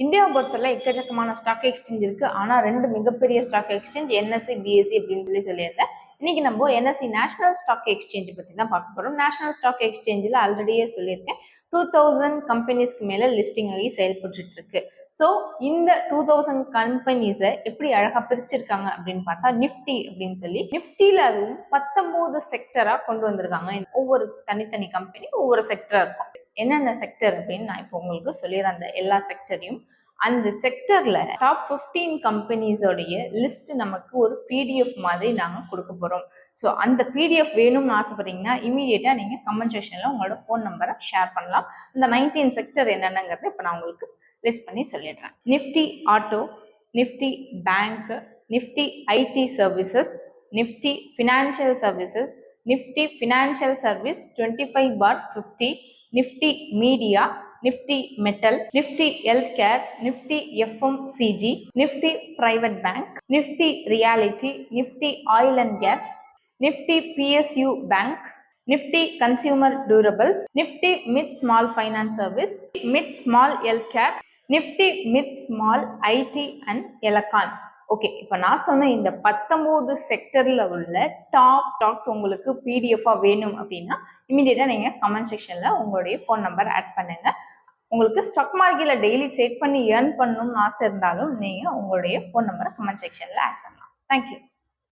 இந்தியாவை பொறுத்தவரை எக்கச்சக்கமான ஸ்டாக் எக்ஸ்சேஞ்ச் இருக்கு. ஆனா 2 மிகப்பெரிய ஸ்டாக் எக்ஸ்சேஞ்ச் NSE, BSE அப்படின்னு சொல்லியிருந்தேன். இன்னைக்கு நம்ம NSE நேஷனல் ஸ்டாக் எக்ஸ்சேஞ்ச் பத்தி தான் பார்க்க போறோம். நேஷனல் ஸ்டாக் எக்ஸ்சேஞ்சில் ஆல்ரெடியே சொல்லியிருக்கேன், 2000 கம்பெனிஸ்க்கு மேல லிஸ்டிங் ஆகி செயல்பட்டு இருக்கு. ஸோ இந்த 2000 கம்பெனிஸை எப்படி அழகா பிரிச்சிருக்காங்க அப்படின்னு பார்த்தா நிஃப்டி அப்படின்னு சொல்லி, நிஃப்டியில அதுவும் 19 செக்டரா கொண்டு வந்திருக்காங்க. ஒவ்வொரு தனித்தனி கம்பெனி ஒவ்வொரு செக்டரா இருக்கும். என்னென்ன செக்டர் அப்படின்னு நான் இப்போ உங்களுக்கு சொல்லிடுறேன். அந்த எல்லா செக்டரையும், அந்த செக்டர்ல டாப் 15 கம்பெனிஸோடைய லிஸ்ட் நமக்கு ஒரு PDF மாதிரி நாங்க கொடுக்க போறோம். ஸோ அந்த PDF வேணும்னு ஆசைப்படுறீங்கன்னா இமீடியட்டா நீங்க கமெண்ட் செக்ஷன்ல உங்களோட ஃபோன் நம்பரை ஷேர் பண்ணலாம். இந்த 19 செக்டர் என்னென்னங்கிறத இப்போ நான் உங்களுக்கு லிஸ்ட் பண்ணி சொல்லிடுறேன். Nifty auto, Nifty bank, Nifty IT services, Nifty financial services, Nifty financial service 25/50, Nifty media, Nifty metal, Nifty health care, Nifty FMCG, Nifty private bank, Nifty reality, Nifty oil and gas, Nifty PSU bank, Nifty consumer durables, Nifty mid small finance service, mid small health care, Nifty mid small IT and electron. Okay, இப்போ நான் சொன்ன இந்த 19 செக்டர்ல உள்ள top stocks உங்களுக்கு PDF-ஆ வேணும் அப்படின்னா இமீடியட்டா நீங்க கமெண்ட் செக்ஷன்ல உங்களுடைய ஃபோன் நம்பர் ஆட் பண்ணுங்க. உங்களுக்கு ஸ்டாக் மார்க்கெட்ல டெய்லி ட்ரேட் பண்ணி ஏர்ன் பண்ணணும்னு ஆசை இருந்தாலும் நீங்க உங்களுடைய ஃபோன் நம்பரை கமெண்ட் செக்ஷன்ல ஆட் பண்ணலாம். தேங்க்யூ.